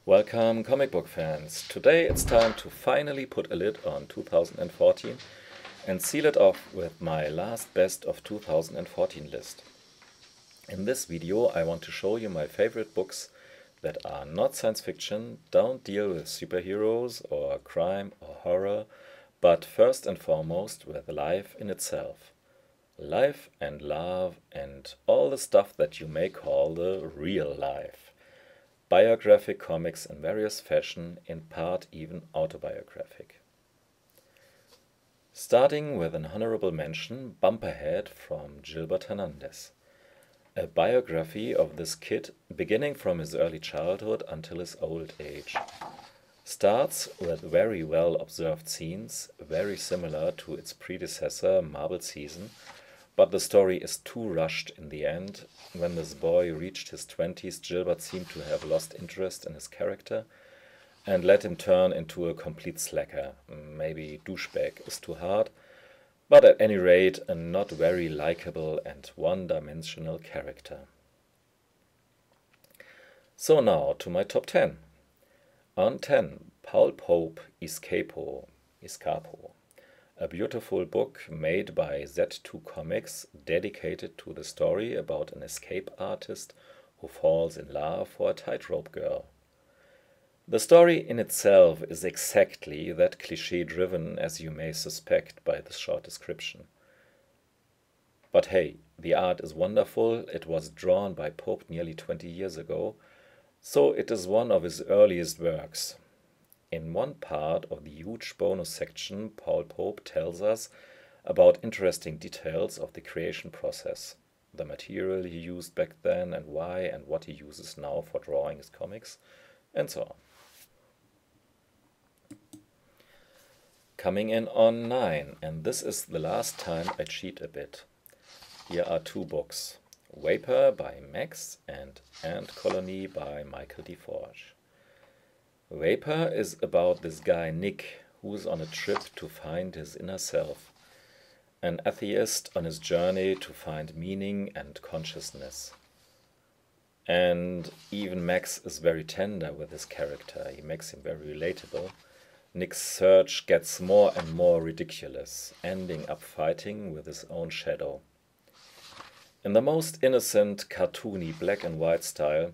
Welcome, comic book fans. Today it's time to finally put a lid on 2014 and seal it off with my last best of 2014 list. In this video I want to show you my favorite books that are not science fiction, don't deal with superheroes or crime or horror, but first and foremost with life in itself. Life and love and all the stuff that you may call the real life. Biographic comics in various fashion, in part even autobiographic. Starting with an honorable mention, Bumperhead from Gilbert Hernandez. A biography of this kid beginning from his early childhood until his old age. Starts with very well observed scenes, very similar to its predecessor Marble Season, but the story is too rushed in the end. When this boy reached his 20s, Gilbert seemed to have lost interest in his character and let him turn into a complete slacker. Maybe douchebag is too hard, but at any rate a not very likable and one-dimensional character. So now to my top 10. On 10, Paul Pope, Escapo. A beautiful book made by Z2 Comics dedicated to the story about an escape artist who falls in love for a tightrope girl. The story in itself is exactly that cliché-driven as you may suspect by the short description. But hey, the art is wonderful. It was drawn by Pope nearly 20 years ago, so it is one of his earliest works. In one part of the huge bonus section, Paul Pope tells us about interesting details of the creation process, the material he used back then and why, and what he uses now for drawing his comics, and so on. Coming in on 9, and this is the last time I cheat a bit. Here are two books, Vapor by Max and Ant Colony by Michael DeForge. Vapor is about this guy Nick, who's on a trip to find his inner self, an atheist on his journey to find meaning and consciousness. And even Max is very tender with his character, he makes him very relatable. Nick's search gets more and more ridiculous, ending up fighting with his own shadow. In the most innocent, cartoony black and white style,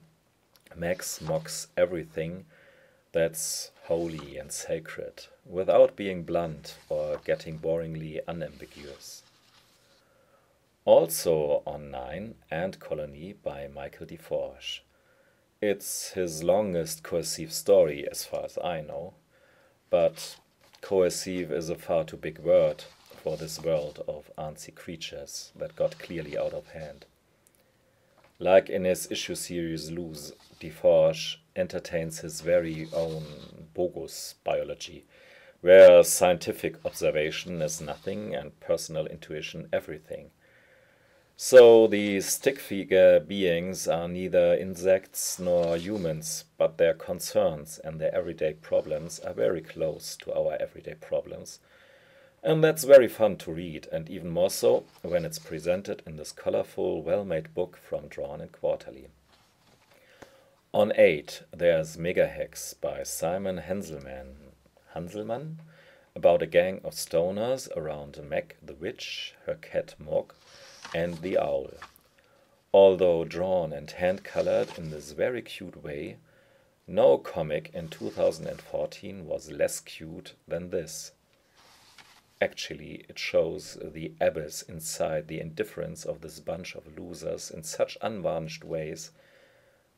Max mocks everything that's holy and sacred, without being blunt or getting boringly unambiguous. Also on 9, Ant Colony by Michael DeForge. It's his longest cohesive story as far as I know, but cohesive is a far too big word for this world of antsy creatures that got clearly out of hand. Like in his issue series Loose, DeForge entertains his very own bogus biology, where scientific observation is nothing and personal intuition everything. So these stick-figure beings are neither insects nor humans, but their concerns and their everyday problems are very close to our everyday problems. And that's very fun to read, and even more so when it's presented in this colorful, well-made book from Drawn and Quarterly. On 8, there's Megahex by Simon Hanselmann, about a gang of stoners around Meg the Witch, her cat Mog, and the owl. Although drawn and hand-colored in this very cute way, no comic in 2014 was less cute than this. Actually, it shows the abyss inside the indifference of this bunch of losers in such unvarnished ways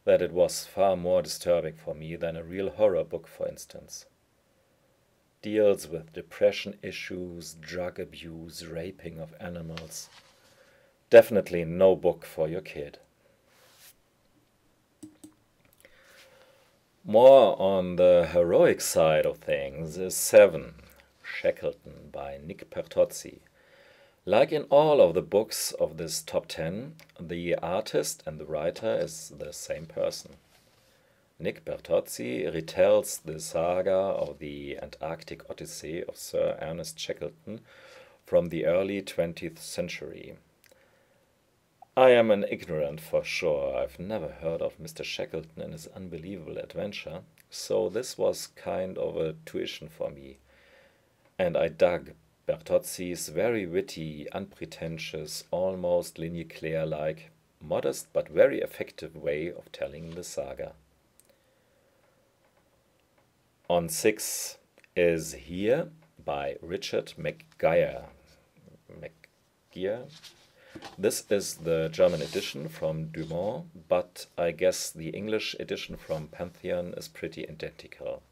that it was far more disturbing for me than a real horror book, for instance. Deals with depression issues, drug abuse, raping of animals. Definitely no book for your kid. More on the heroic side of things is 7. Shackleton by Nick Pertozzi. Like in all of the books of this top 10, the artist and the writer is the same person. Nick Pertozzi retells the saga of the Antarctic Odyssey of Sir Ernest Shackleton from the early 20th century. I am an ignorant for sure. I've never heard of Mr. Shackleton and his unbelievable adventure, so this was kind of a tuition for me. And I dug Bertozzi's very witty, unpretentious, almost linear-like, modest but very effective way of telling the saga. On 6 is Here by Richard McGuire. This is the German edition from Dumont, but I guess the English edition from Pantheon is pretty identical.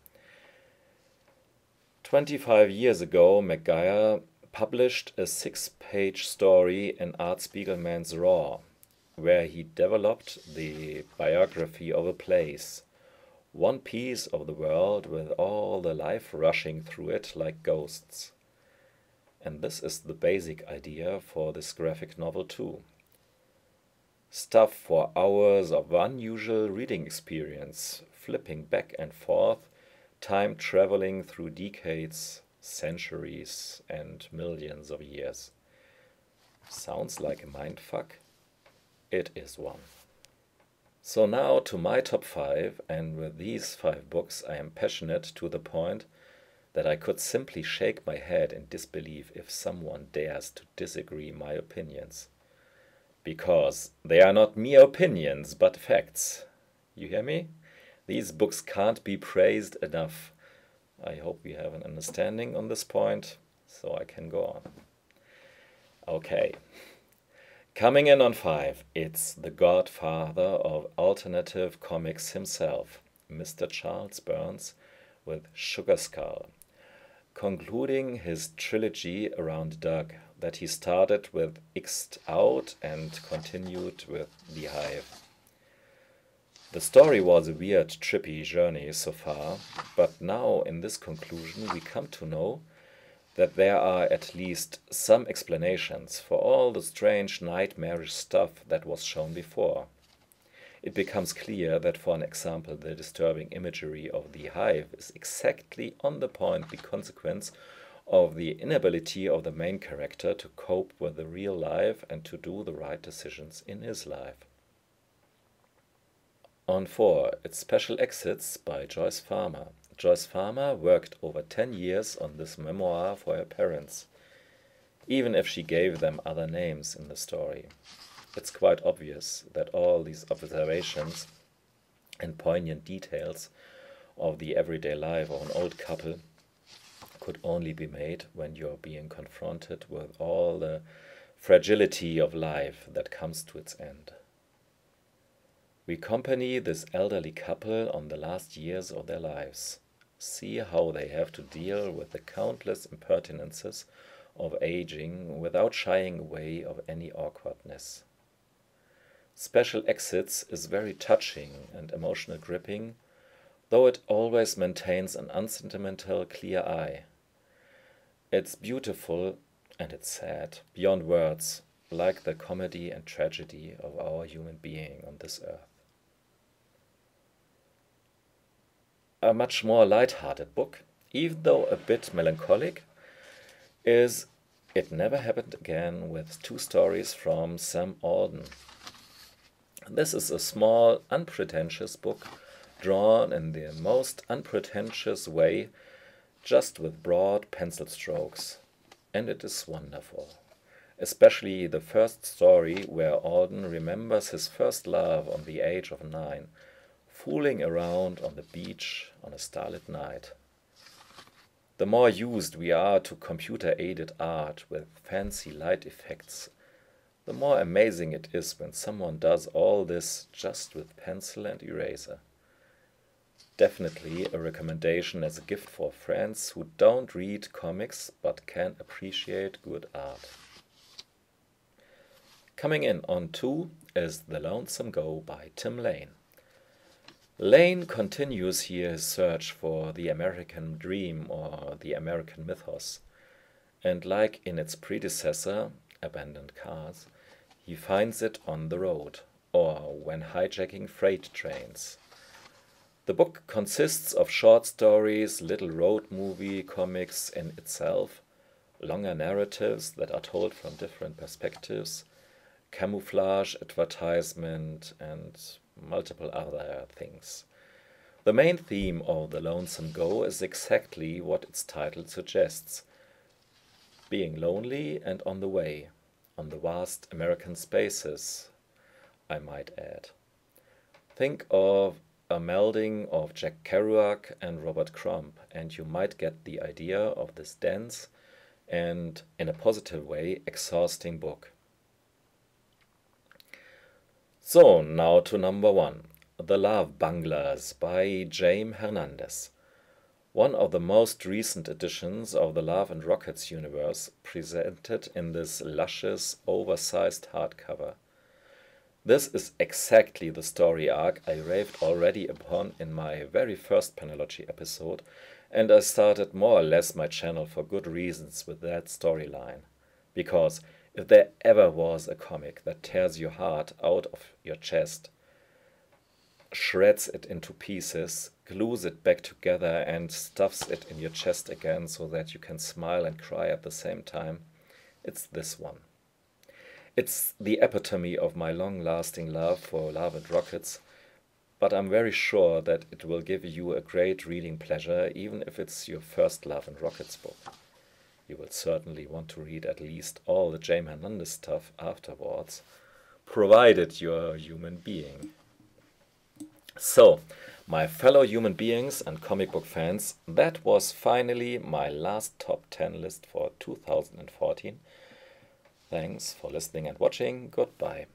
25 years ago, McGuire published a 6-page story in Art Spiegelman's Raw, where he developed the biography of a place, one piece of the world with all the life rushing through it like ghosts. And this is the basic idea for this graphic novel too. Stuff for hours of unusual reading experience, flipping back and forth, time traveling through decades, centuries, and millions of years. Sounds like a mindfuck? It is one. So now to my top 5, and with these 5 books I am passionate to the point that I could simply shake my head in disbelief if someone dares to disagree my opinions. Because they are not mere opinions, but facts. You hear me? These books can't be praised enough. I hope we have an understanding on this point, so I can go on. Okay. Coming in on 5, it's the godfather of alternative comics himself, Mr. Charles Burns, with Sugar Skull, concluding his trilogy around Doug that he started with X'd Out and continued with The Hive. The story was a weird, trippy journey so far, but now in this conclusion we come to know that there are at least some explanations for all the strange nightmarish stuff that was shown before. It becomes clear that, for an example, the disturbing imagery of the hive is exactly on the point the consequence of the inability of the main character to cope with the real life and to do the right decisions in his life. On 4, it's Special Exits by Joyce Farmer. Joyce Farmer worked over 10 years on this memoir for her parents, even if she gave them other names in the story. It's quite obvious that all these observations and poignant details of the everyday life of an old couple could only be made when you're being confronted with all the fragility of life that comes to its end. We accompany this elderly couple on the last years of their lives, see how they have to deal with the countless impertinences of aging without shying away of any awkwardness. Special Exits is very touching and emotional gripping, though it always maintains an unsentimental, clear eye. It's beautiful and it's sad, beyond words, like the comedy and tragedy of our human being on this earth. A much more light-hearted book, even though a bit melancholic, is It Never Happened Again, with 2 stories from Sam Alden. This is a small, unpretentious book, drawn in the most unpretentious way, just with broad pencil strokes. And it is wonderful. Especially the first story, where Alden remembers his first love on the age of 9, fooling around on the beach on a starlit night. The more used we are to computer-aided art with fancy light effects, the more amazing it is when someone does all this just with pencil and eraser. Definitely a recommendation as a gift for friends who don't read comics but can appreciate good art. Coming in on 2 is The Lonesome Go by Tim Lane. Lane continues here his search for the American dream or the American mythos, and like in its predecessor, Abandoned Cars, he finds it on the road, or when hijacking freight trains. The book consists of short stories, little road movie comics in itself, longer narratives that are told from different perspectives, camouflage advertisement, and multiple other things. The main theme of the Lonesome Go is exactly what its title suggests: being lonely and on the way, on the vast American spaces, I might add. Think of a melding of Jack Kerouac and Robert Crumb, and you might get the idea of this dense and, in a positive way, exhausting book. So, now to number 1, The Love Bunglers by Jaime Hernandez. One of the most recent editions of the Love and Rockets universe, presented in this luscious, oversized hardcover. This is exactly the story arc I raved already upon in my very first panellogy episode, and I started more or less my channel for good reasons with that storyline. Because if there ever was a comic that tears your heart out of your chest, shreds it into pieces, glues it back together, and stuffs it in your chest again so that you can smile and cry at the same time, it's this one. It's the epitome of my long-lasting love for Love and Rockets, but I'm very sure that it will give you a great reading pleasure even if it's your first Love and Rockets book. You will certainly want to read at least all the Jaime Hernandez stuff afterwards, provided you're a human being. So, my fellow human beings and comic book fans, that was finally my last top 10 list for 2014. Thanks for listening and watching. Goodbye.